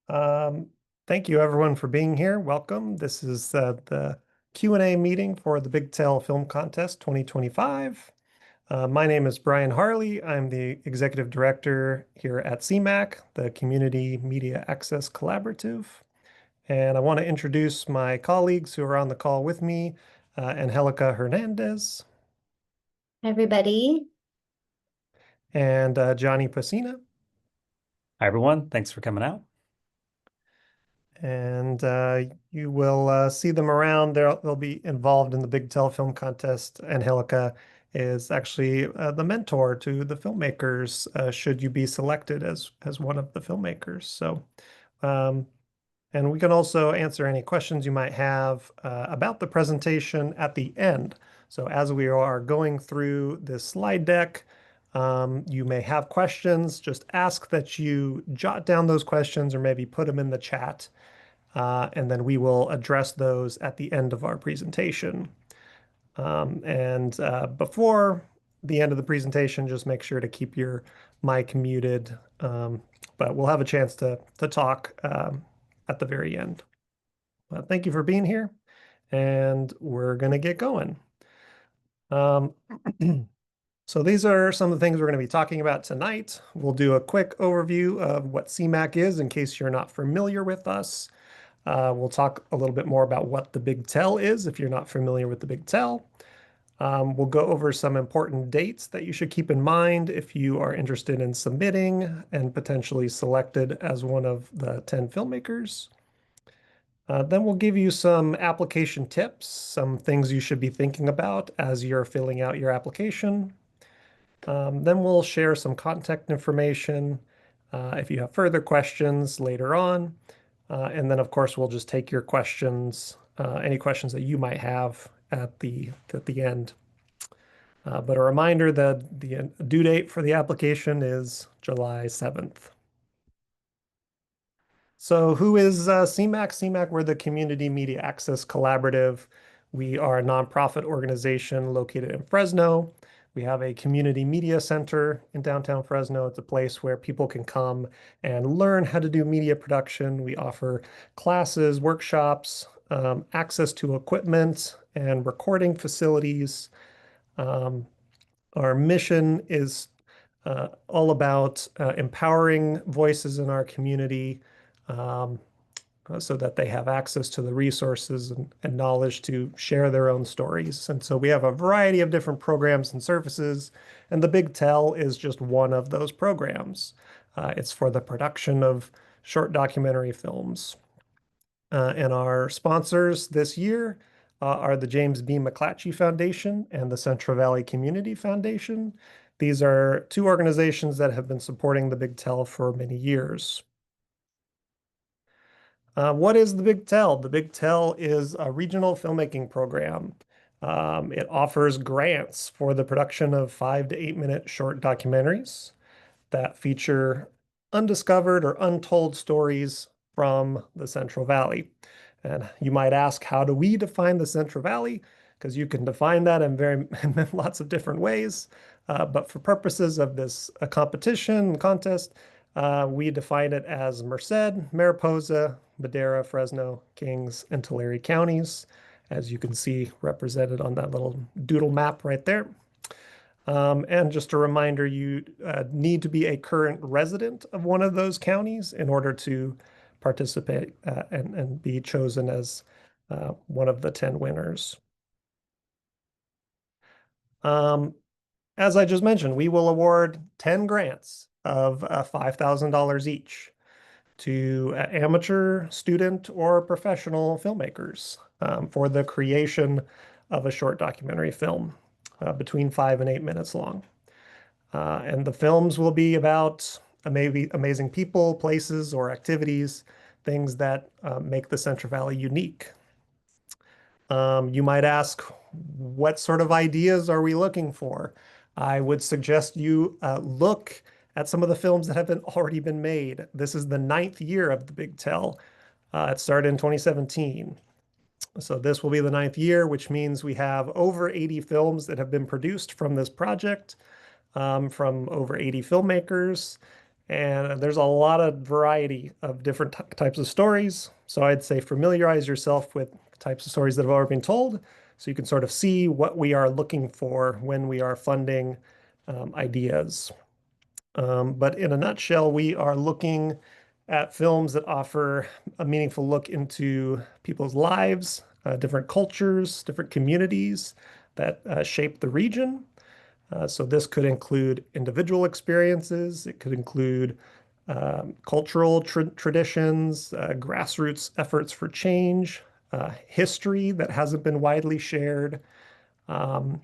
Um, Thank you everyone for being here. Welcome. This is the Q&A meeting for the Big Tell Film Contest 2025. My name is Brian Harley. I'm the Executive Director here at CMAC, the Community Media Access Collaborative. And I want to introduce my colleagues who are on the call with me, Angelica Hernandez Everybody, and Johnny Pacina. Hi, everyone. Thanks for coming out. And you will see them around. They'll be involved in the Big Tell Film Contest. Angelica is actually the mentor to the filmmakers should you be selected as one of the filmmakers. Um, and we can also answer any questions you might have about the presentation at the end. So as we are going through this slide deck, you may have questions. Just ask that you jot down those questions or maybe put them in the chat and then we will address those at the end of our presentation. Before the end of the presentation, just make sure to keep your mic muted, but we'll have a chance to talk at the very end. Thank you for being here, and we're going to get going. Um, so these are some of the things we're going to be talking about tonight. We'll do a quick overview of what CMAC is in case you're not familiar with us. We'll talk a little bit more about what the Big Tell is if you're not familiar with the Big Tell. We'll go over some important dates that you should keep in mind if you are interested in submitting and potentially selected as one of the 10 filmmakers. Then we'll give you some application tips, some things you should be thinking about as you're filling out your application. Then we'll share some contact information if you have further questions later on. And then, of course, we'll just take your questions, any questions that you might have at the end. But a reminder that the due date for the application is July 7th. So who is CMAC? CMAC, we're the Community Media Access Collaborative. We are a nonprofit organization located in Fresno. We have a community media center in downtown Fresno. It's a place where people can come and learn how to do media production. We offer classes, workshops, access to equipment and recording facilities. Our mission is all about empowering voices in our community so that they have access to the resources and knowledge to share their own stories. And so we have a variety of different programs and services, and the Big Tell is just one of those programs. It's for the production of short documentary films. And our sponsors this year are the James B. McClatchy Foundation and the Central Valley Community Foundation. These are two organizations that have been supporting the Big Tell for many years. What is the Big Tell? The Big Tell is a regional filmmaking program. It offers grants for the production of 5 to 8 minute short documentaries that feature undiscovered or untold stories from the Central Valley. And you might ask, how do we define the Central Valley? Because you can define that in lots of different ways. But for purposes of this competition, contest, we define it as Merced, Mariposa, Madera, Fresno, Kings, and Tulare counties, as you can see represented on that little doodle map right there. And just a reminder, you need to be a current resident of one of those counties in order to participate and be chosen as one of the 10 winners. As I just mentioned, we will award 10 grants of $5,000 each to amateur, student, or professional filmmakers for the creation of a short documentary film between 5 and 8 minutes long. And the films will be about maybe amazing people, places, or activities, things that make the Central Valley unique. You might ask, what sort of ideas are we looking for? I would suggest you look at some of the films that have already been made. This is the 9th year of the Big Tell. It started in 2017. So this will be the 9th year, which means we have over 80 films that have been produced from this project from over 80 filmmakers. And there's a lot of variety of different types of stories. So I'd say familiarize yourself with types of stories that have already been told so you can sort of see what we are looking for when we are funding ideas. But in a nutshell, we are looking at films that offer a meaningful look into people's lives, different cultures, different communities that shape the region. So this could include individual experiences. It could include cultural traditions, grassroots efforts for change, history that hasn't been widely shared, um,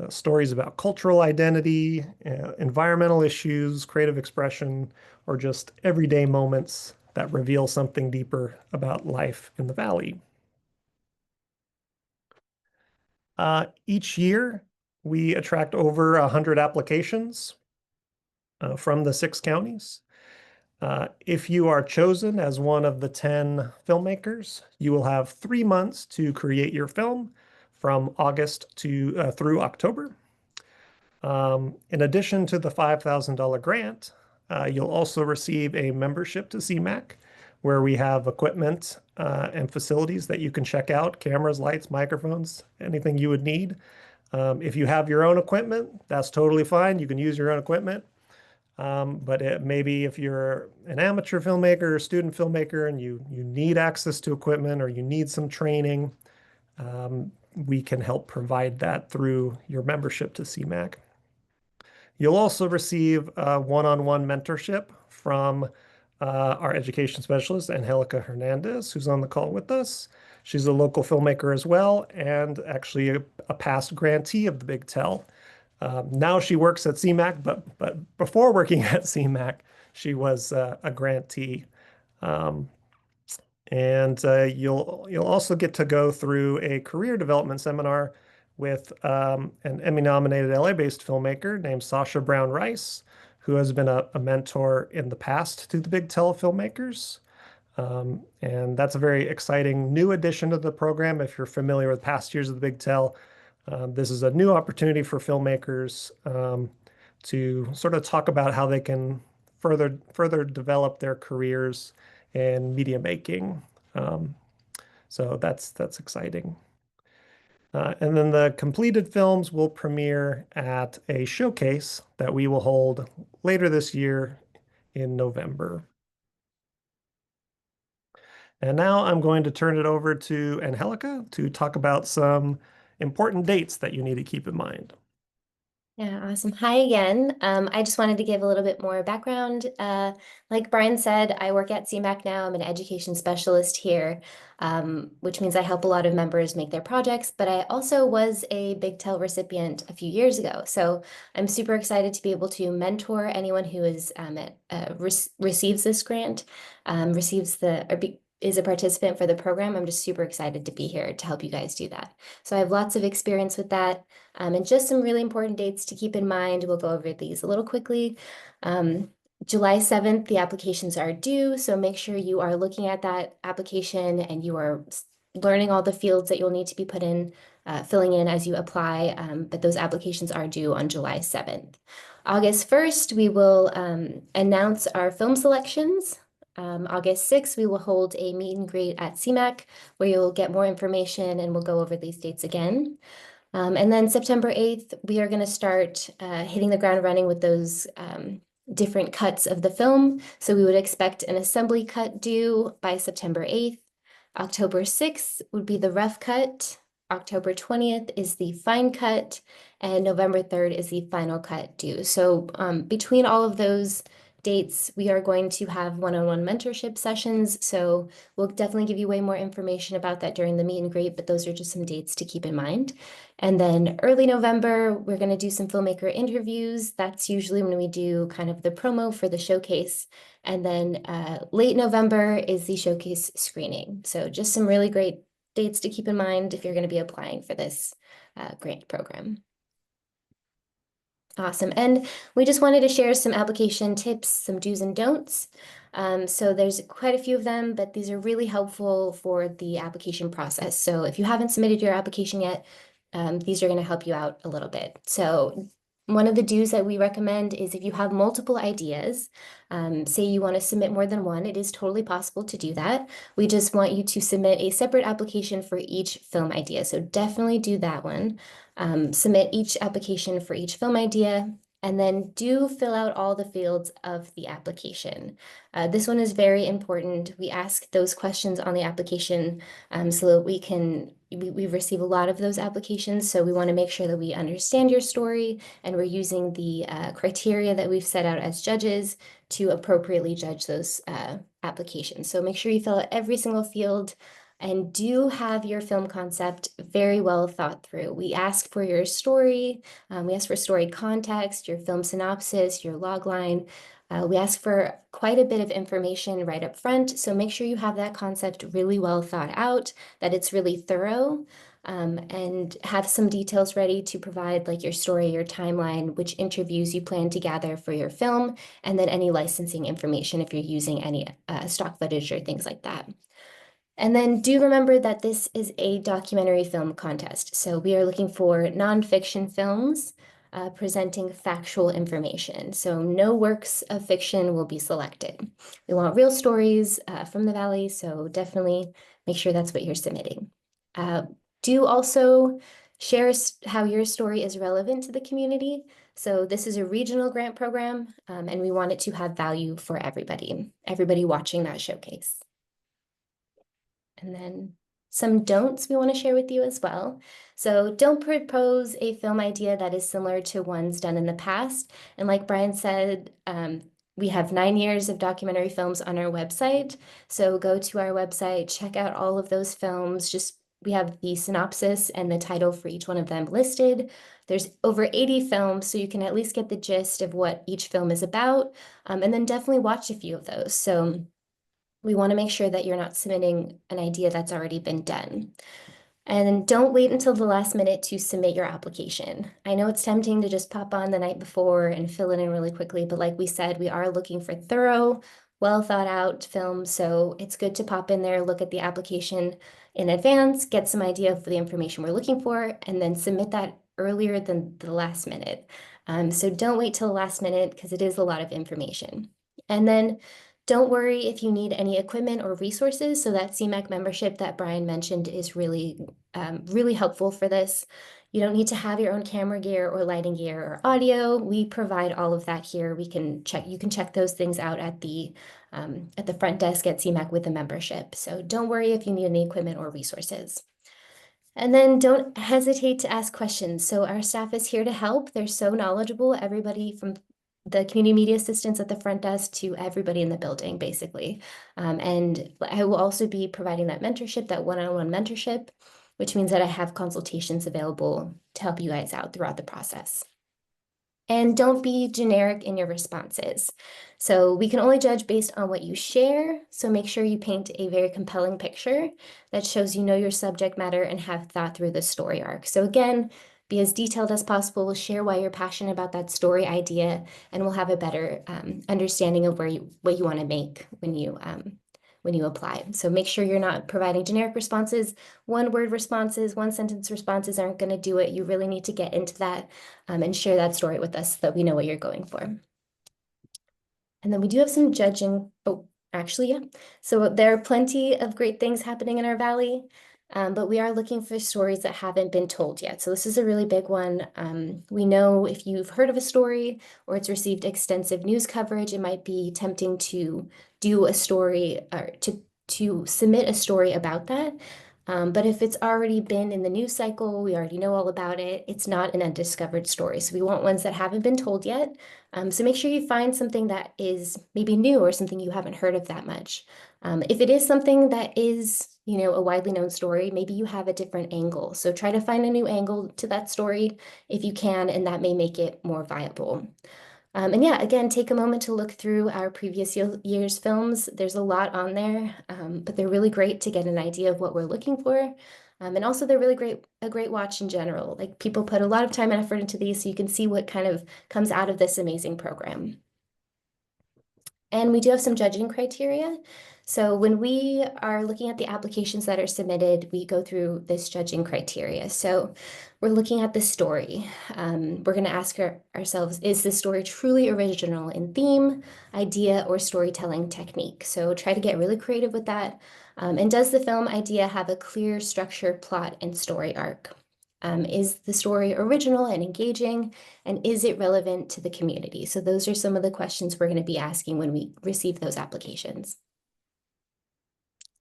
stories about cultural identity, environmental issues, creative expression, or just everyday moments that reveal something deeper about life in the valley. Each year, we attract over 100 applications from the 6 counties. If you are chosen as one of the 10 filmmakers, you will have 3 months to create your film from August to through October. In addition to the $5,000 grant, you'll also receive a membership to CMAC, where we have equipment and facilities that you can check out, cameras, lights, microphones, anything you would need. If you have your own equipment, that's totally fine. You can use your own equipment. But maybe if you're an amateur filmmaker or student filmmaker and you need access to equipment or you need some training, we can help provide that through your membership to CMAC. You'll also receive one-on-one mentorship from our education specialist, Angelica Hernandez, who's on the call with us. She's a local filmmaker as well, and actually a past grantee of the Big Tell. Now she works at CMAC, but before working at CMAC, she was a grantee. And you'll also get to go through a career development seminar with an Emmy-nominated LA-based filmmaker named Sasha Brown Rice, who has been a mentor in the past to the Big Tell filmmakers. And that's a very exciting new addition to the program. If you're familiar with past years of the Big Tell, this is a new opportunity for filmmakers to sort of talk about how they can further develop their careers in media making. So that's exciting. And then the completed films will premiere at a showcase that we will hold later this year in November. And now I'm going to turn it over to Angelica to talk about some important dates that you need to keep in mind. Yeah, awesome. Hi again. I just wanted to give a little bit more background. Like Brian said, I work at CMAC now. I'm an education specialist here, which means I help a lot of members make their projects, but I also was a Big Tell recipient a few years ago. So I'm super excited to be able to mentor anyone who is receives this grant, is a participant for the program. I'm just super excited to be here to help you guys do that. So I have lots of experience with that. And just some really important dates to keep in mind. We'll go over these a little quickly. July 7th, the applications are due, so make sure you are looking at that application and you are learning all the fields that you'll need to be filling in as you apply, but those applications are due on July 7th. August 1st, we will announce our film selections. August 6th, we will hold a meet and greet at CMAC where you'll get more information and we'll go over these dates again. And then September 8th, we are going to start hitting the ground running with those different cuts of the film. So we would expect an assembly cut due by September 8th. October 6th would be the rough cut. October 20th is the fine cut. And November 3rd is the final cut due. So between all of those dates, we are going to have one-on-one mentorship sessions. So we'll definitely give you way more information about that during the meet and greet, but those are just some dates to keep in mind. And then early November, we're going to do some filmmaker interviews. That's usually when we do kind of the promo for the showcase. And then late November is the showcase screening. So just some really great dates to keep in mind if you're going to be applying for this grant program. Awesome. And we just wanted to share some application tips, some do's and don'ts. So there's quite a few of them, but these are really helpful for the application process. So if you haven't submitted your application yet, these are going to help you out a little bit. So One of the do's that we recommend is if you have multiple ideas, say you want to submit more than one, it is totally possible to do that. We just want you to submit a separate application for each film idea. So definitely do that one. Submit each application for each film idea, and then do fill out all the fields of the application. This one is very important. We ask those questions on the application so that we receive a lot of those applications. So we want to make sure that we understand your story and we're using the criteria that we've set out as judges to appropriately judge those applications. So make sure you fill out every single field and do have your film concept very well thought through. We ask for your story, we ask for story context, your film synopsis, your logline. We ask for quite a bit of information right up front, so make sure you have that concept really well thought out, that it's really thorough, and have some details ready to provide, like your story, your timeline, which interviews you plan to gather for your film, and then any licensing information if you're using any stock footage or things like that. And then do remember that this is a documentary film contest. So we are looking for nonfiction films presenting factual information. So no works of fiction will be selected. We want real stories from the Valley, so definitely make sure that's what you're submitting. Do also share how your story is relevant to the community. So this is a regional grant program, and we want it to have value for everybody watching that showcase. And then some don'ts we want to share with you as well. So don't propose a film idea that is similar to ones done in the past. And like Brian said, we have 9 years of documentary films on our website. So go to our website, check out all of those films. We have the synopsis and the title for each one of them listed. There's over 80 films, so you can at least get the gist of what each film is about. And then definitely watch a few of those. So we want to make sure that you're not submitting an idea that's already been done. And don't wait until the last minute to submit your application. I know it's tempting to just pop on the night before and fill it in really quickly, but like we said, we are looking for thorough, well thought out films. So it's good to pop in there, look at the application in advance, get some idea of the information we're looking for, and then submit that earlier than the last minute. So don't wait till the last minute because it is a lot of information. And then don't worry if you need any equipment or resources. So that CMAC membership that Brian mentioned is really, really helpful for this. You don't need to have your own camera gear or lighting gear or audio. We provide all of that here. You can check those things out at the front desk at CMAC with the membership. So don't worry if you need any equipment or resources. And then don't hesitate to ask questions. So our staff is here to help. They're so knowledgeable. Everybody from the community media assistants at the front desk to everybody in the building, basically. And I will also be providing that mentorship, that one-on-one mentorship, which means that I have consultations available to help you guys out throughout the process. And don't be generic in your responses. So we can only judge based on what you share. So make sure you paint a very compelling picture that shows you know your subject matter and have thought through the story arc. So again, be as detailed as possible. Share why you're passionate about that story idea, and we'll have a better understanding of what you want to make when you apply. So make sure you're not providing generic responses. One-word responses, one-sentence responses aren't going to do it. You really need to get into that and share that story with us so that we know what you're going for. And then we do have some judging. Oh, actually, yeah. So there are plenty of great things happening in our valley, but we are looking for stories that haven't been told yet. So this is a really big one. We know if you've heard of a story or it's received extensive news coverage, it might be tempting to do a story or to submit a story about that. But if it's already been in the news cycle, we already know all about it, it's not an undiscovered story. So we want ones that haven't been told yet. So make sure you find something that is maybe new or something you haven't heard of that much. If it is something that is, a widely known story, maybe you have a different angle. So try to find a new angle to that story if you can, and that may make it more viable. And yeah, again, take a moment to look through our previous year's films. There's a lot on there, but they're really great to get an idea of what we're looking for. And also they're really a great watch in general. Like people put a lot of time and effort into these, so you can see what kind of comes out of this amazing program. And we do have some judging criteria. So when we are looking at the applications that are submitted, we go through this judging criteria. So we're looking at the story. We're going to ask ourselves, is the story truly original in theme, idea, or storytelling technique? So try to get really creative with that. And does the film idea have a clear structure, plot, and story arc? Is the story original and engaging? And is it relevant to the community? So those are some of the questions we're going to be asking when we receive those applications.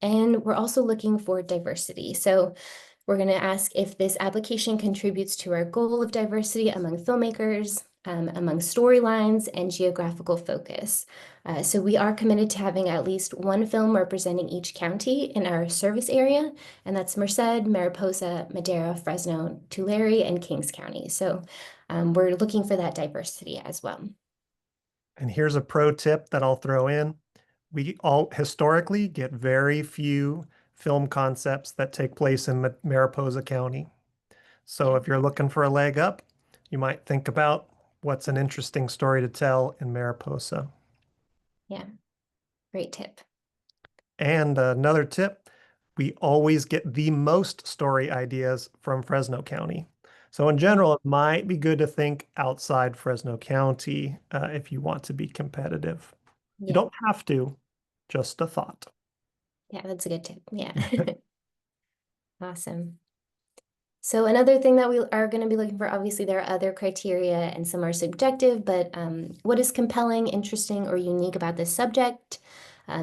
And we're also looking for diversity. So we're going to ask if this application contributes to our goal of diversity among filmmakers, among storylines, and geographical focus. So we are committed to having at least one film representing each county in our service area, and that's Merced, Mariposa, Madera, Fresno, Tulare, and Kings County. So we're looking for that diversity as well. And here's a pro tip that I'll throw in. We all historically get very few film concepts that take place in Mariposa County. So Yeah. if you're looking for a leg up, you might think about what's an interesting story to tell in Mariposa. Yeah, great tip. And another tip, we always get the most story ideas from Fresno County. So in general, it might be good to think outside Fresno County if you want to be competitive. You Yeah, don't have to, just a thought. yeah, that's a good tip. Yeah. Awesome. So another thing that we are going to be looking for, obviously there are other criteria and some are subjective, but what is compelling, interesting, or unique about this subject?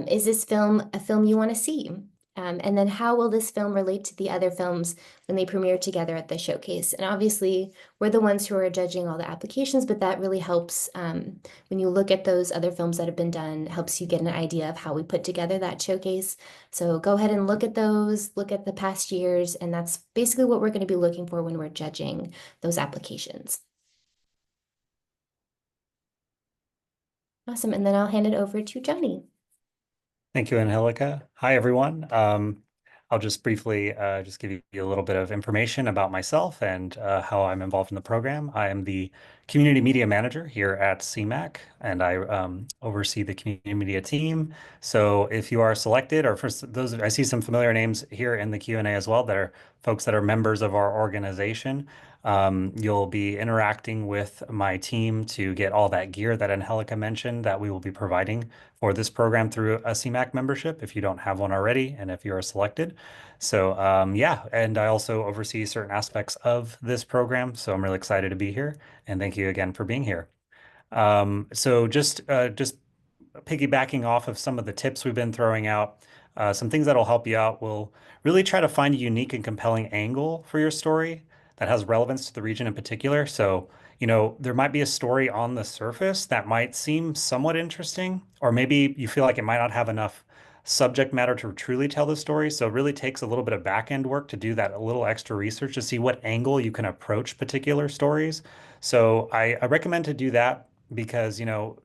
Is this film a film you want to see? And then how will this film relate to the other films when they premiere together at the showcase? And obviously we're the ones who are judging all the applications, but that really helps when you look at those other films that have been done, helps you get an idea of how we put together that showcase. So go ahead and look at those, look at the past years, and that's basically what we're going to be looking for when we're judging those applications. Awesome. And then I'll hand it over to Johnny. Thank you, Angelica. Hi, everyone. I'll just briefly just give you a little bit of information about myself and how I'm involved in the program. I am the community media manager here at CMAC, and I oversee the community media team. So if you are selected, or for those, I see some familiar names here in the Q&A as well that are folks that are members of our organization. You'll be interacting with my team to get all that gear that Angelica mentioned that we will be providing for this program through a CMAC membership if you don't have one already and if you're selected. So yeah, and I also oversee certain aspects of this program. So I'm really excited to be here. And thank you again for being here. So just piggybacking off of some of the tips we've been throwing out, some things that'll help you out will really try to find a unique and compelling angle for your story that has relevance to the region in particular. So, there might be a story on the surface that might seem somewhat interesting, or maybe you feel like it might not have enough subject matter to truly tell the story. So it really takes a little bit of back end work to do that, a little extra research to see what angle you can approach particular stories. So I recommend to do that because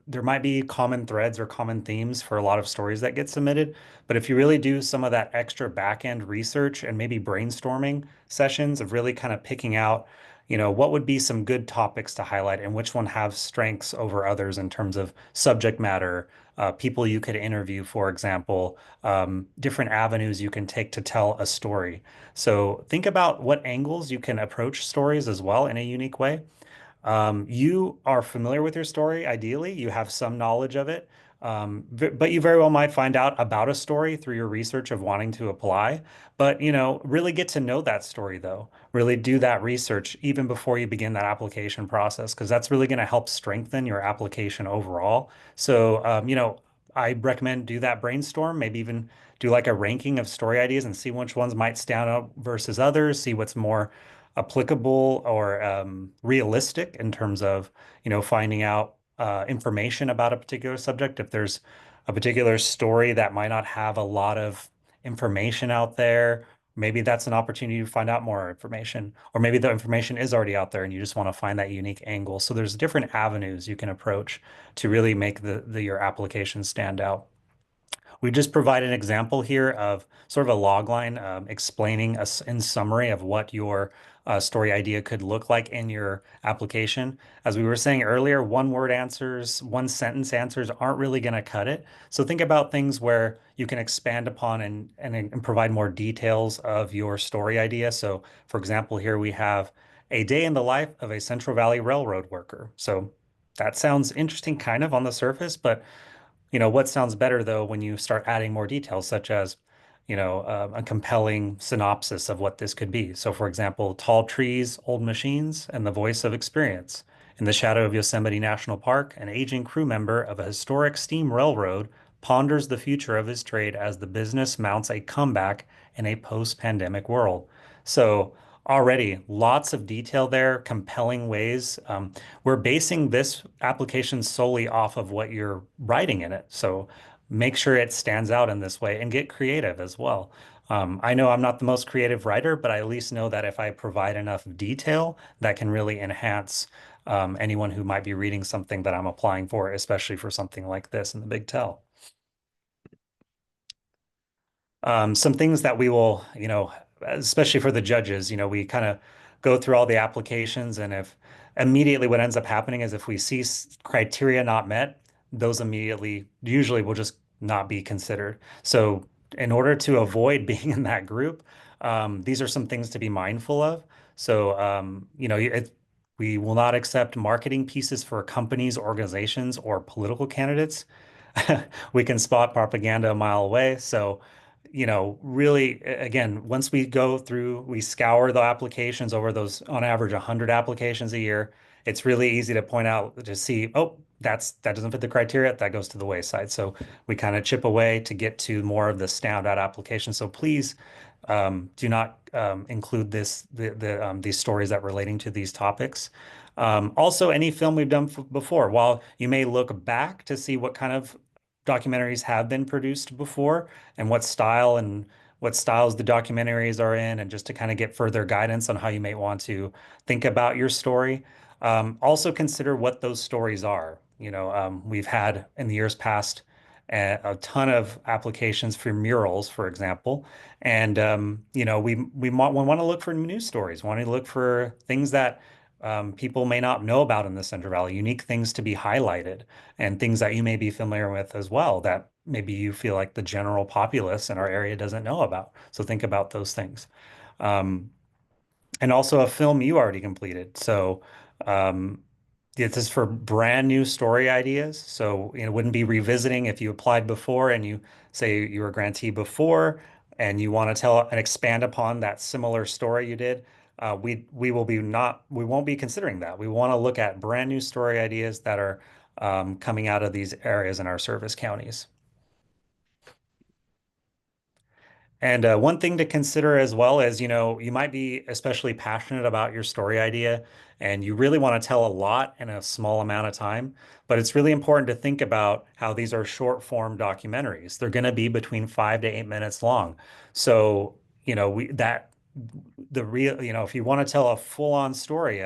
there might be common threads or common themes for a lot of stories that get submitted, but if you really do some of that extra back end research and maybe brainstorming sessions of really kind of picking out what would be some good topics to highlight and which one have strengths over others in terms of subject matter, people you could interview, for example, different avenues you can take to tell a story. So think about what angles you can approach stories as well in a unique way. You are familiar with your story, ideally, you have some knowledge of it, but you very well might find out about a story through your research of wanting to apply. But, really get to know that story, though. Really do that research even before you begin that application process, because that's really going to help strengthen your application overall. So, I recommend do that brainstorm, maybe even do like a ranking of story ideas and see which ones might stand out versus others, see what's more applicable or realistic in terms of finding out information about a particular subject. If there's a particular story that might not have a lot of information out there, maybe that's an opportunity to find out more information, or maybe the information is already out there and you just want to find that unique angle. So there's different avenues you can approach to really make your application stand out. we just provide an example here of sort of a log line explaining us in summary of what your story idea could look like in your application. As we were saying earlier, one word answers, one sentence answers aren't really going to cut it. So think about things where you can expand upon and provide more details of your story idea. So for example, here we have a day in the life of a Central Valley Railroad worker. So that sounds interesting kind of on the surface, but what sounds better though when you start adding more details, such as, a compelling synopsis of what this could be. So, for example, tall trees, old machines, and the voice of experience. In the shadow of Yosemite National Park, an aging crew member of a historic steam railroad ponders the future of his trade as the business mounts a comeback in a post-pandemic world. So, already lots of detail there, compelling ways. We're basing this application solely off of what you're writing in it. So make sure it stands out in this way and get creative as well. I know I'm not the most creative writer, but I at least know that if I provide enough detail, that can really enhance anyone who might be reading something that I'm applying for, especially for something like this in the Big Tell. Some things that we will, especially for the judges, we kind of go through all the applications, and if immediately what ends up happening is if we see criteria not met, those immediately usually will just not be considered. So in order to avoid being in that group, these are some things to be mindful of. So, we will not accept marketing pieces for companies, organizations, or political candidates. We can spot propaganda a mile away. So, really, again, once we go through, we scour the applications over those on average 100 applications a year. It's really easy to point out to see, oh, that doesn't fit the criteria. That goes to the wayside. So we kind of chip away to get to more of the standout applications. So please do not include these stories that relating to these topics. Also, any film we've done before, while you may look back to see what kind of documentaries have been produced before and what styles the documentaries are in, and just to kind of get further guidance on how you may want to think about your story. Also consider what those stories are. We've had in the years past a ton of applications for murals, for example, and we want to look for news stories, want to look for things that people may not know about in the Central Valley, unique things to be highlighted, and things that you may be familiar with as well that maybe you feel like the general populace in our area doesn't know about. So think about those things. Um, and also a film you already completed. So um, this is for brand new story ideas. So it wouldn't be revisiting if you applied before and you say you were a grantee before and you want to tell and expand upon that similar story you did. We won't be considering that. We want to look at brand new story ideas that are coming out of these areas in our service counties. And one thing to consider as well is, you might be especially passionate about your story idea and you really want to tell a lot in a small amount of time. But it's really important to think about how these are short form documentaries. They're going to be between 5 to 8 minutes long. So, the real, if you want to tell a full on story,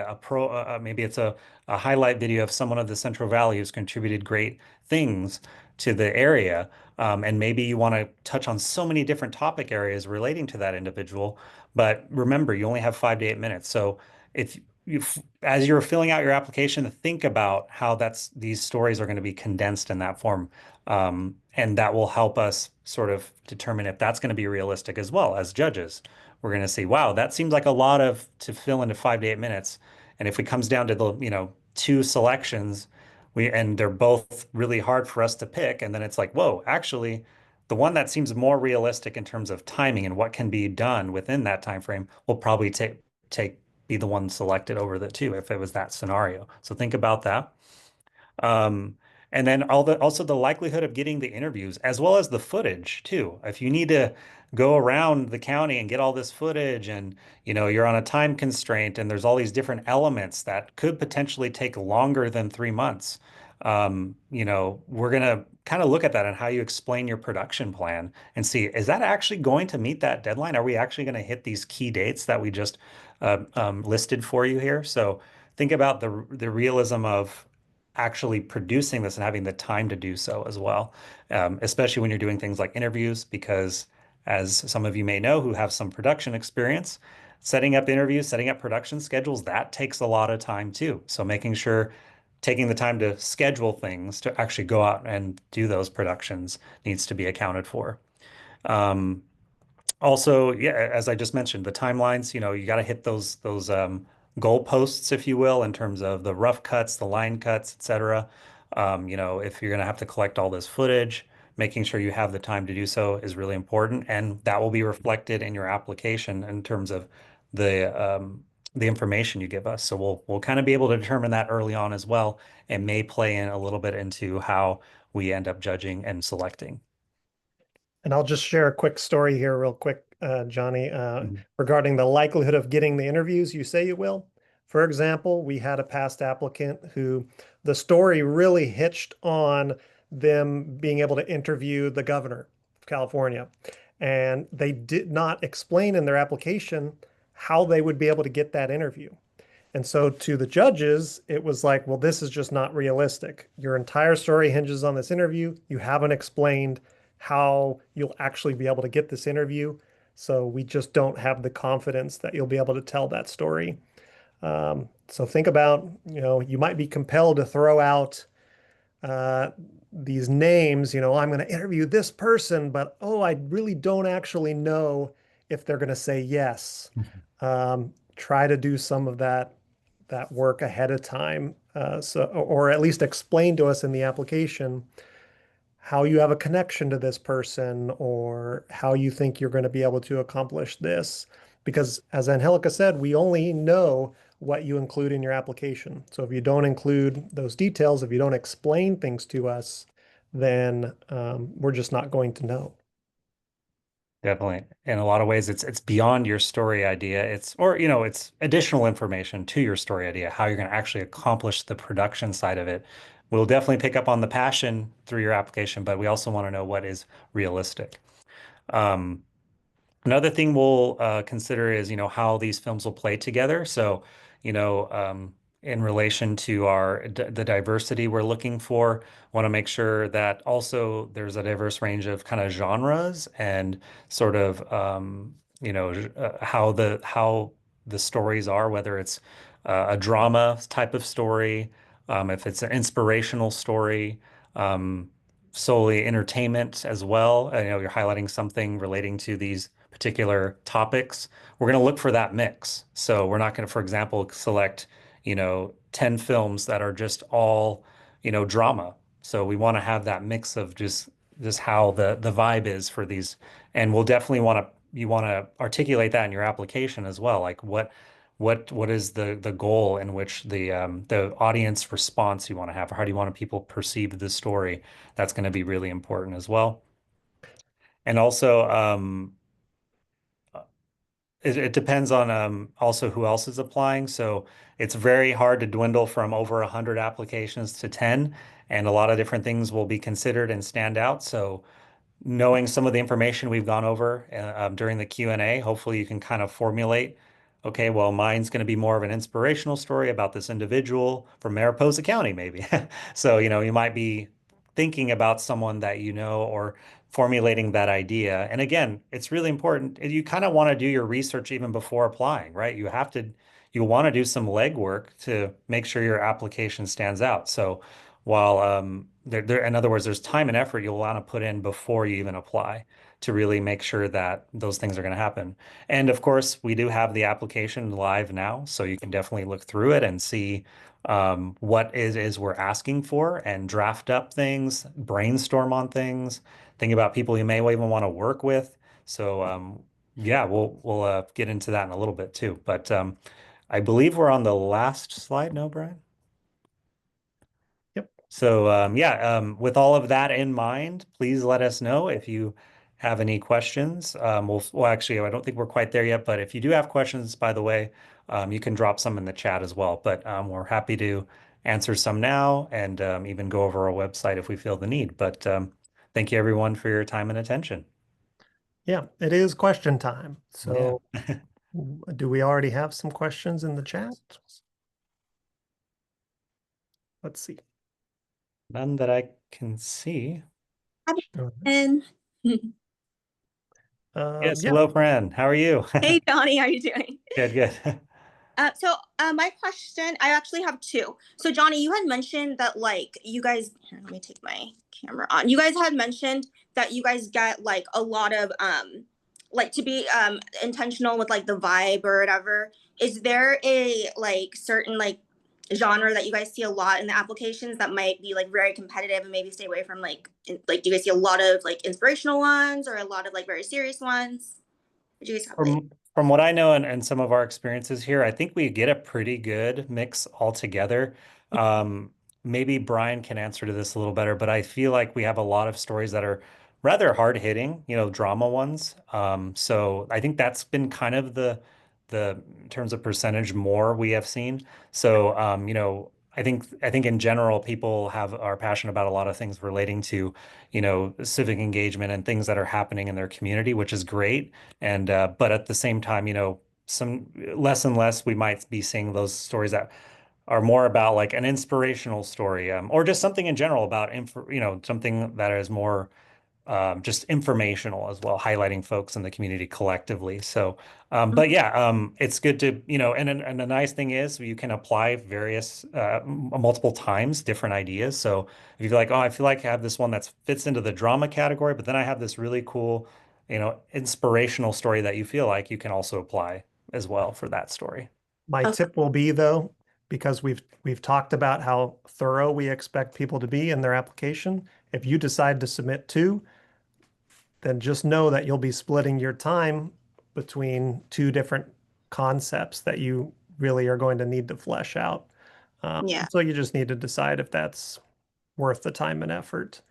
maybe it's a highlight video of someone of the Central Valley who's contributed great things to the area. And maybe you want to touch on so many different topic areas relating to that individual. But remember, you only have 5 to 8 minutes. So if you, as you're filling out your application, think about how these stories are going to be condensed in that form. And that will help us sort of determine if that's going to be realistic as well as judges. We're going to see, wow, that seems like a lot to fill into 5 to 8 minutes. And if it comes down to the, two selections, and they're both really hard for us to pick. And then it's like, whoa, actually, the one that seems more realistic in terms of timing and what can be done within that time frame will probably be the one selected over the two if it was that scenario. So think about that. Um, and then also the likelihood of getting the interviews as well as the footage too. If you need to go around the county and get all this footage and you're on a time constraint and there's all these different elements that could potentially take longer than 3 months. We're gonna kind of look at that and how you explain your production plan and see, is that actually going to meet that deadline? Are we actually going to hit these key dates that we just listed for you here? So think about the realism of actually producing this and having the time to do so as well, especially when you're doing things like interviews, because as some of you may know who have some production experience, setting up interviews, setting up production schedules, that takes a lot of time too. So making sure taking the time to schedule things to actually go out and do those productions needs to be accounted for. Um, Also, yeah, as I just mentioned, the timelines, you got to hit those goalposts, if you will, in terms of the rough cuts, the line cuts, etc. If you're going to have to collect all this footage, making sure you have the time to do so is really important, and that will be reflected in your application in terms of the information you give us. So we'll kind of be able to determine that early on as well, and may play in a little bit into how we end up judging and selecting. And I'll just share a quick story here, real quick, Johnny, Mhm. regarding the likelihood of getting the interviews you say you will. For example, we had a past applicant who the story really hitched on them being able to interview the governor of California. And they did not explain in their application how they would be able to get that interview. And so to the judges, it was like, well, this is just not realistic. Your entire story hinges on this interview. You haven't explained how you'll actually be able to get this interview. So we just don't have the confidence that you'll be able to tell that story. So think about, you might be compelled to throw out uh, these names, I'm going to interview this person, but oh, I really don't actually know if they're going to say yes. Try to do some of that work ahead of time, or at least explain to us in the application how you have a connection to this person or how you think you're going to be able to accomplish this. Because as Angelica said, we only know what you include in your application. So if you don't include those details, if you don't explain things to us, then we're just not going to know. Definitely. In a lot of ways, it's beyond your story idea. It's additional information to your story idea, how you're going to actually accomplish the production side of it. We'll definitely pick up on the passion through your application, but we also want to know what is realistic. Um, Another thing we'll consider is, how these films will play together. So, you know, um, in relation to the diversity we're looking for, want to make sure that also there's a diverse range of kind of genres and sort of, how the stories are, whether it's a drama type of story, if it's an inspirational story. Um, Solely entertainment as well. You're highlighting something relating to these particular topics. We're going to look for that mix. So we're not going to, for example, select, 10 films that are just all, drama. So we want to have that mix of just how the vibe is for these. And we'll definitely you want to articulate that in your application as well. Like what is the goal in which the audience response you want to have, or how do you want people perceive the story? That's going to be really important as well. And also, it depends on also who else is applying. So it's very hard to dwindle from over 100 applications to 10, and a lot of different things will be considered and stand out. So knowing some of the information we've gone over during the Q&A, hopefully you can kind of formulate, okay, well, mine's going to be more of an inspirational story about this individual from Mariposa County, maybe. So, you might be thinking about someone that you know or formulating that idea. And again, it's really important. You kind of want to do your research even before applying, right? You want to do some legwork to make sure your application stands out. So while in other words, there's time and effort you'll want to put in before you even apply to really make sure that those things are going to happen. And of course, we do have the application live now, so you can definitely look through it and see what is we're asking for and draft up things, brainstorm on things, think about people you may even want to work with. So yeah, we'll get into that in a little bit too. But I believe we're on the last slide, no, Brian? Yep. So yeah, with all of that in mind, please let us know if you have any questions. Well, actually, I don't think we're quite there yet, but if you do have questions, by the way, you can drop some in the chat as well. But we're happy to answer some now and even go over our website if we feel the need. But thank you everyone for your time and attention. Yeah, it is question time. Yeah. So do we already have some questions in the chat? Let's see. None that I can see. And Yes, Yeah, hello, friend. How are you? hey, Johnny, how are you doing? Good, good. My question, I actually have two. So, Johnny, you had mentioned that like you guys, here, let me take my camera on. You guys had mentioned that you guys get like a lot of like to be intentional with like the vibe or whatever. Is there a like certain like genre that you guys see a lot in the applications that might be like very competitive and maybe stay away from like do you guys see a lot of like inspirational ones or a lot of like very serious ones? What do you guys have like? From what I know and some of our experiences here, I think we get a pretty good mix altogether. Um, Maybe Brian can answer to this a little better, but I feel like we have a lot of stories that are rather hard hitting, drama ones. So I think that's been kind of the in terms of percentage more we have seen. So I think in general people are passionate about a lot of things relating to, civic engagement and things that are happening in their community, which is great. And but at the same time, some less and less we might be seeing those stories that are more about like an inspirational story, or just something in general about something that is more just informational as well, highlighting folks in the community collectively. So, but yeah, it's good to, and the nice thing is you can apply various, multiple times, different ideas. So if you feel like, oh, I feel like I have this one that fits into the drama category, but then I have this really cool, inspirational story that you feel like you can also apply as well for that story. my Okay. tip will be though, because we've talked about how thorough we expect people to be in their application. If you decide to submit two, then just know that you'll be splitting your time between two different concepts that you really are going to need to flesh out. Yeah. So you just need to decide if that's worth the time and effort.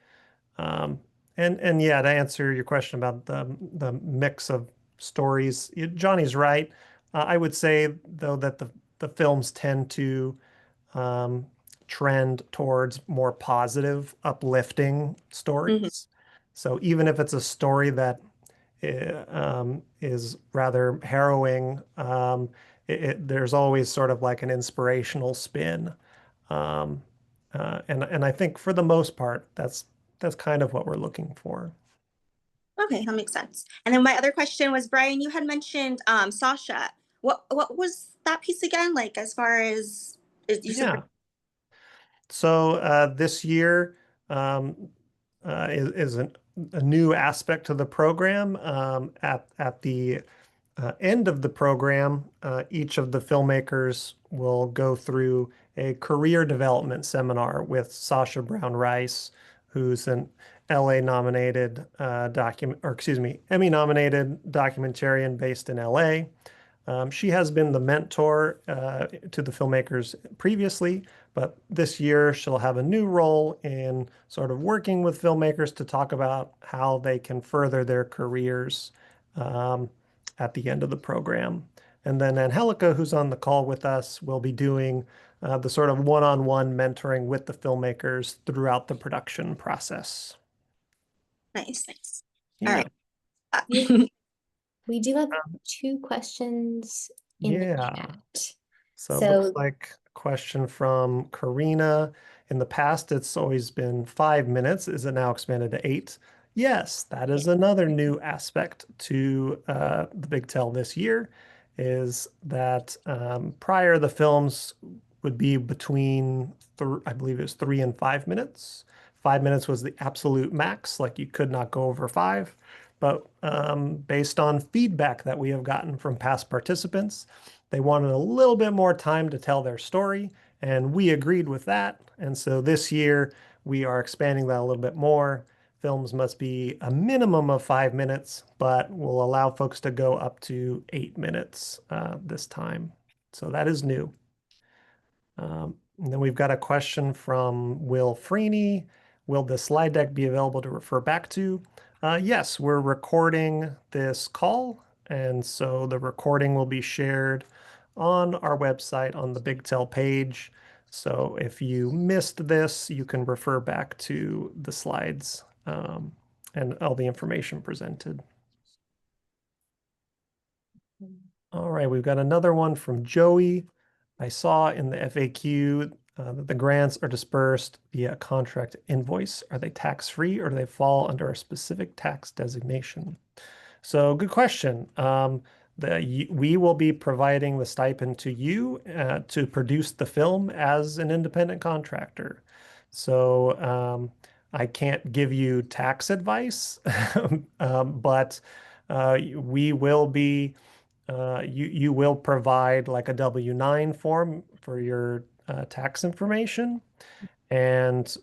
Um, and yeah, to answer your question about the mix of stories, Johnny's right. I would say though that the films tend to um, trend towards more positive, uplifting Hmm. stories. So even if it's a story that is rather harrowing, there's always sort of like an inspirational spin. Um, and I think for the most part, that's kind of what we're looking for. Okay, that makes sense. And then my other question was, Brian, you had mentioned Sasha. What was that piece again? Like as far as is you said Yeah. So this year is a new aspect to the program. At the end of the program, each of the filmmakers will go through a career development seminar with Sasha Brown Rice, who's an LA nominated Emmy nominated documentarian based in LA. She has been the mentor to the filmmakers previously, but this year she'll have a new role in sort of working with filmmakers to talk about how they can further their careers um, at the end of the program. And then Angelica, who's on the call with us, will be doing the sort of one-on-one mentoring with the filmmakers throughout the production process. nice, nice. All Yeah, right. We do have two questions in the yeah. chat. So it looks So like a question from Karina. In the past, it's always been 5 minutes. Is it now expanded to 8? Yes, that is another new aspect to the Big Tell this year, is that prior the films would be between, I believe it was 3 and 5 minutes. 5 minutes was the absolute max, like you could not go over five. But based on feedback that we have gotten from past participants, they wanted a little bit more time to tell their story, and we agreed with that. And so this year, we are expanding that a little bit more. Films must be a minimum of 5 minutes, but we'll allow folks to go up to 8 minutes this time. So that is new. And then we've got a question from Will Freeney. Will the slide deck be available to refer back to? Yes, we're recording this call, and so the recording will be shared on our website on the Big Tell page. So if you missed this, you can refer back to the slides and all the information presented. All right, we've got another one from Joey. I saw in the FAQ that the grants are dispersed via a contract invoice. Are they tax-free or do they fall under a specific tax designation? So good question. We will be providing the stipend to you to produce the film as an independent contractor. So I can't give you tax advice, but we will be, you will provide like a W-9 form for your tax information, and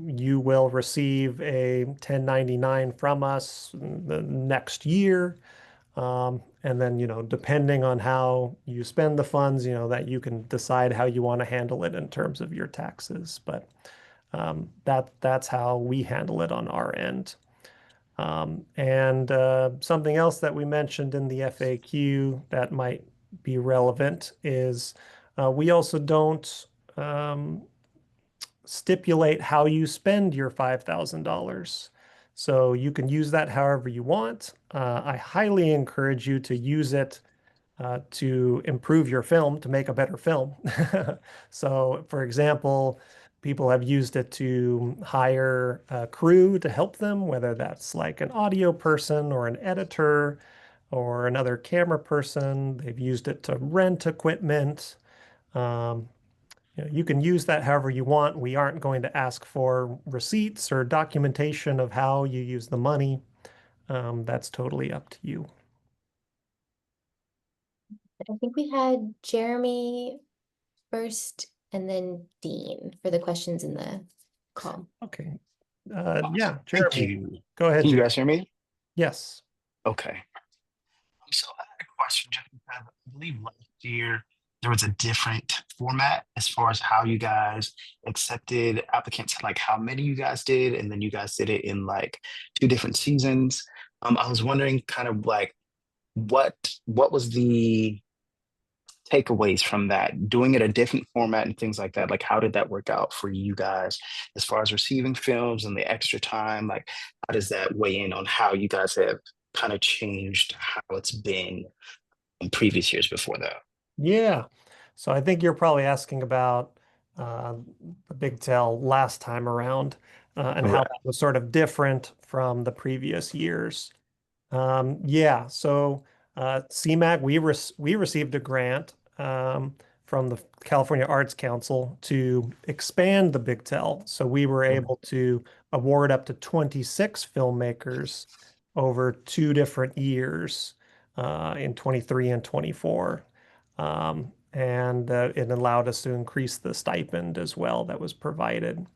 you will receive a 1099 from us the next year. And then, depending on how you spend the funds, that you can decide how you want to handle it in terms of your taxes. But that's how we handle it on our end. And something else that we mentioned in the FAQ that might be relevant is we also don't stipulate how you spend your $5,000. So you can use that however you want. I highly encourage you to use it to improve your film, to make a better film. So, for example, people have used it to hire a crew to help them, whether that's like an audio person or an editor or another camera person. They've used it to rent equipment. Um, you can use that however you want. We aren't going to ask for receipts or documentation of how you use the money. That's totally up to you. I think we had Jeremy first and then Dean for the questions in the call. Okay. Yeah, Thank Jeremy, you. go ahead. Can you Jeremy. guys hear me? Yes. Okay. So I had a question, just because I believe last year there was a different format as far as how you guys accepted applicants, like how many you guys did, and then you guys did it in like 2 different seasons. I was wondering kind of like what was the takeaways from that, doing it a different format and things like that? Like, how did that work out for you guys as far as receiving films and the extra time? Like, how does that weigh in on how you guys have kind of changed how it's been in previous years before that? Yeah. So I think you're probably asking about uh, the Big Tell last time around and how Correct. that was sort of different from the previous years. Yeah, so CMAC, we received a grant from the California Arts Council to expand the Big Tell. So we were able to award up to 26 filmmakers over 2 different years in 23 and 24. And it allowed us to increase the stipend as well that was provided.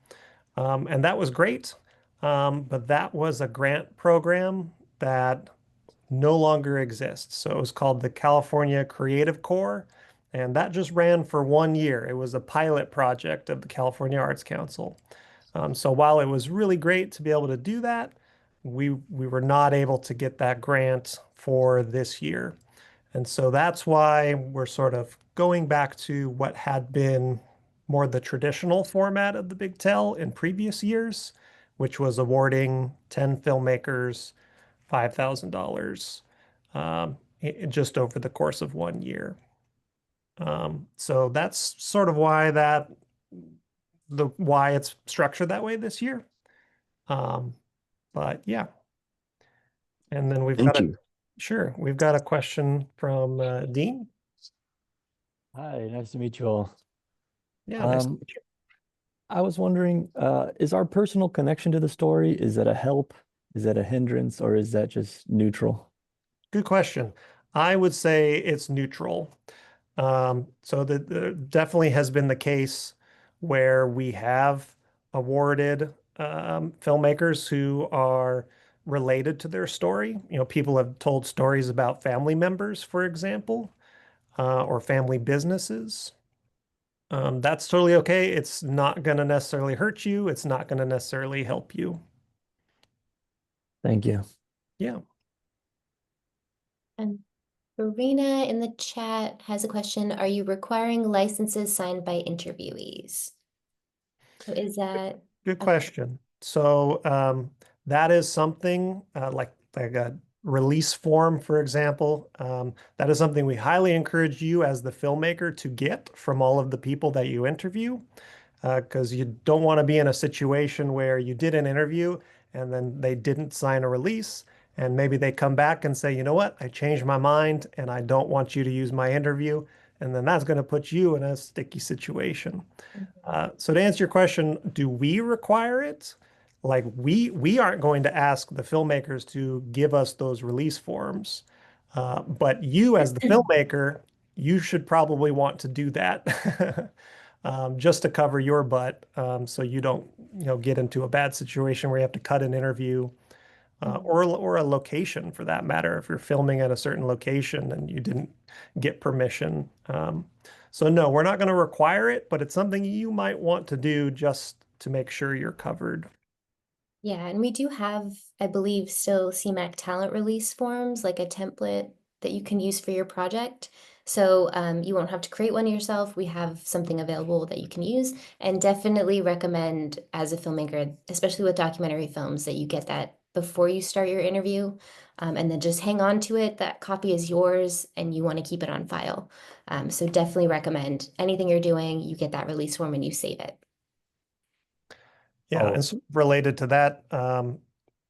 And that was great. But that was a grant program that no longer exists. So it was called the California Creative Corps, and that just ran for 1 year. It was a pilot project of the California Arts Council. So while it was really great to be able to do that, we were not able to get that grant for this year. And so that's why we're sort of going back to what had been more the traditional format of the Big Tell in previous years, which was awarding 10 filmmakers $5,000 just over the course of 1 year. So that's sort of why it's structured that way this year. But yeah. And then we've got Thank you. we've got a question from Dean. Hi, nice to meet you all. Yeah, nice to meet you. I was wondering, is our personal connection to the story, is that a help? Is that a hindrance, or is that just neutral? Good question. I would say it's neutral. So there definitely has been the case where we have awarded filmmakers who are related to their story. People have told stories about family members, for example, or family businesses. That's totally okay. It's not going to necessarily hurt you. It's not going to necessarily help you. Thank you. Yeah. And Verena in the chat has a question. Are you requiring licenses signed by interviewees? So is that Good question. So that is something like a release form, for example, that is something we highly encourage you as the filmmaker to get from all of the people that you interview, because you don't want to be in a situation where you did an interview and then they didn't sign a release. And maybe they come back and say, you know what, I changed my mind and I don't want you to use my interview. And then that's going to put you in a sticky situation. So to answer your question, do we require it? Like we aren't going to ask the filmmakers to give us those release forms. But you as the filmmaker, you should probably want to do that. Just to cover your butt, so you don't, get into a bad situation where you have to cut an interview, or a location for that matter, if you're filming at a certain location and you didn't get permission. So no, we're not going to require it, but it's something you might want to do just to make sure you're covered. Yeah, and we do have, I believe, still CMAC talent release forms, like a template that you can use for your project. So you won't have to create one yourself. We have something available that you can use, and definitely recommend as a filmmaker, especially with documentary films, that you get that before you start your interview, and then just hang on to it. That copy is yours and you want to keep it on file. So definitely recommend anything you're doing, you get that release form and you save it. Yeah, and related to that,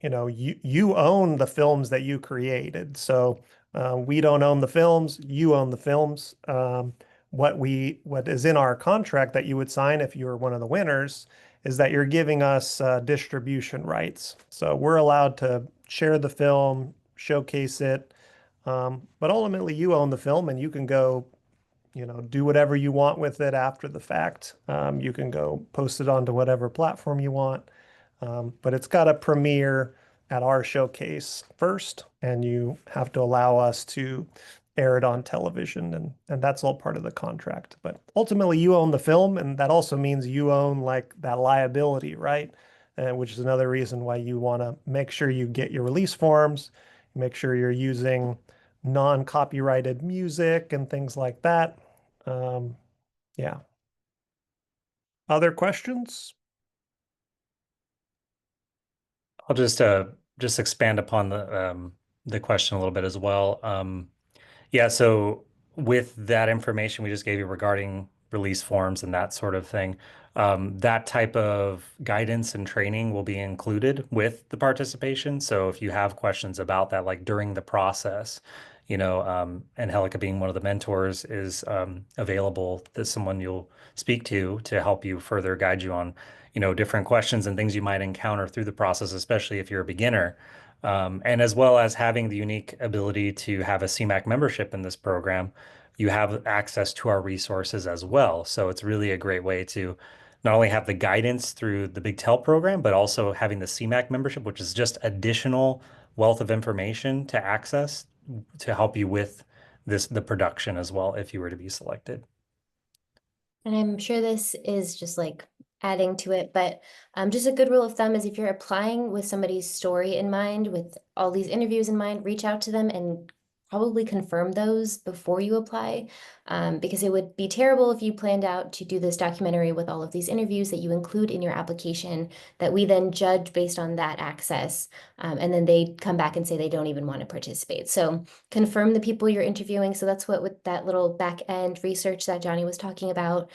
you own the films that you created. So we don't own the films, you own the films. What is in our contract that you would sign if you were one of the winners is that you're giving us distribution rights. So we're allowed to share the film, showcase it, but ultimately you own the film and you can go do whatever you want with it after the fact. You can go post it onto whatever platform you want, but it's got to premiere at our showcase first, and you have to allow us to air it on television, and that's all part of the contract. But ultimately, you own the film, and that also means you own like that liability, right? Which is another reason why you want to make sure you get your release forms, make sure you're using non-copyrighted music and things like that. Yeah. Other questions? I'll just expand upon the question a little bit as well. Yeah, so with that information we just gave you regarding release forms and that sort of thing, that type of guidance and training will be included with the participation. So if you have questions about that, like during the process, Angelica being one of the mentors is available as someone you'll speak to help you further guide you on, different questions and things you might encounter through the process, especially if you're a beginner. And as well as having the unique ability to have a CMAC membership in this program, you have access to our resources as well. So it's really a great way to not only have the guidance through the Big Tell program, but also having the CMAC membership, which is just additional wealth of information to access to help you with the production as well, if you were to be selected. And I'm sure this is just like adding to it, but just a good rule of thumb is if you're applying with somebody's story in mind, with all these interviews in mind, reach out to them and probably confirm those before you apply, because it would be terrible if you planned out to do this documentary with all of these interviews that you include in your application that we then judge based on that access, and then they come back and say they don't even want to participate. So confirm the people you're interviewing. So that's what with that little back end research that Johnny was talking about,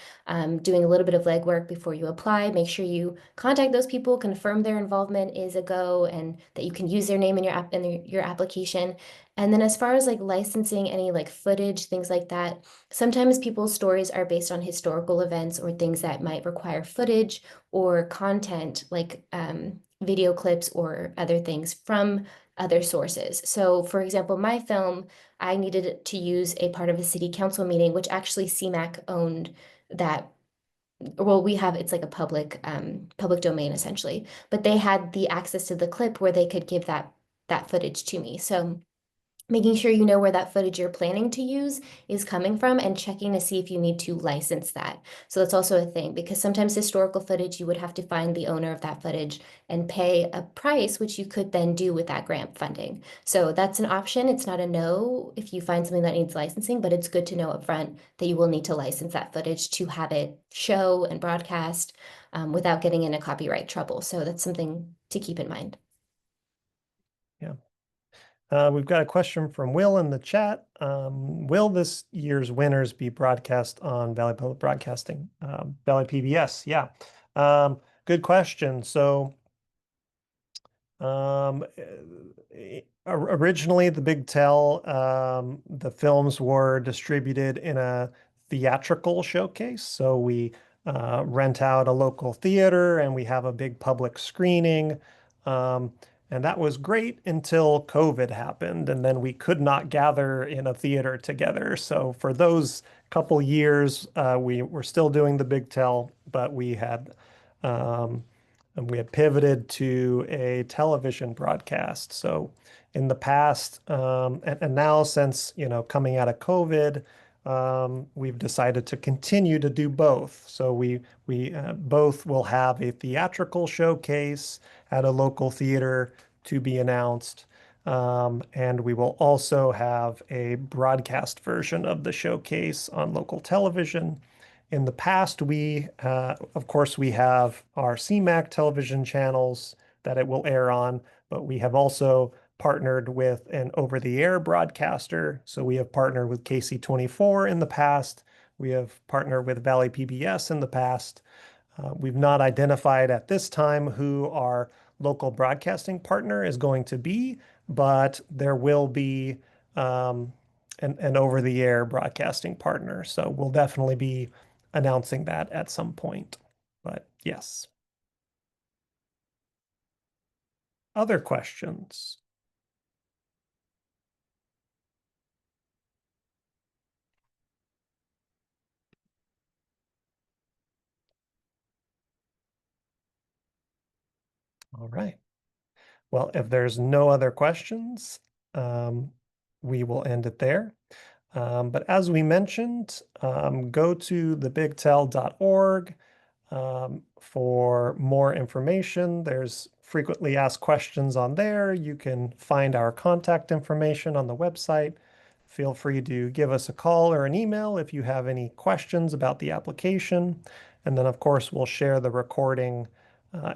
doing a little bit of legwork before you apply. Make sure you contact those people, confirm their involvement is a go and that you can use their name in your application. And then as far as like licensing any like footage, things like that, sometimes people's stories are based on historical events or things that might require footage or content like video clips or other things from other sources. So for example, my film, I needed to use a part of a city council meeting, which actually CMAC owned that. Well, it's like a public domain essentially, but they had the access to the clip where they could give that footage to me. So making sure you know where that footage you're planning to use is coming from and checking to see if you need to license that. So that's also a thing because sometimes historical footage, you would have to find the owner of that footage and pay a price, which you could then do with that grant funding. So that's an option. It's not a no if you find something that needs licensing, but it's good to know upfront that you will need to license that footage to have it show and broadcast without getting into copyright trouble. So that's something to keep in mind. Yeah. We've got a question from Will in the chat. Will this year's winners be broadcast on Valley Public Broadcasting? Valley PBS, yeah. Good question. So originally the Big Tell, the films were distributed in a theatrical showcase. So we rent out a local theater and we have a big public screening. And that was great until COVID happened, and then we could not gather in a theater together. So for those couple years, we were still doing the Big Tell, but we had pivoted to a television broadcast. So in the past, and now since, coming out of COVID, we've decided to continue to do both. So we both will have a theatrical showcase at a local theater to be announced. And we will also have a broadcast version of the showcase on local television. In the past, of course, we have our CMAC television channels that it will air on, but we have also partnered with an over-the-air broadcaster. So we have partnered with KC24 in the past. We have partnered with Valley PBS in the past. We've not identified at this time who our local broadcasting partner is going to be, but there will be an over-the-air broadcasting partner. So we'll definitely be announcing that at some point. But yes. Other questions? All right. Well, if there's no other questions, we will end it there. But as we mentioned, go to thebigtell.org for more information. There's frequently asked questions on there. You can find our contact information on the website. Feel free to give us a call or an email if you have any questions about the application. And then, of course, we'll share the recording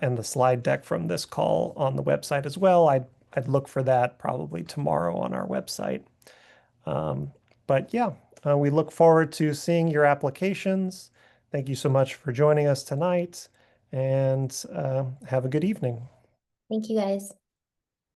and the slide deck from this call on the website as well. I'd look for that probably tomorrow on our website. But yeah, we look forward to seeing your applications. Thank you so much for joining us tonight, and have a good evening. Thank you, guys.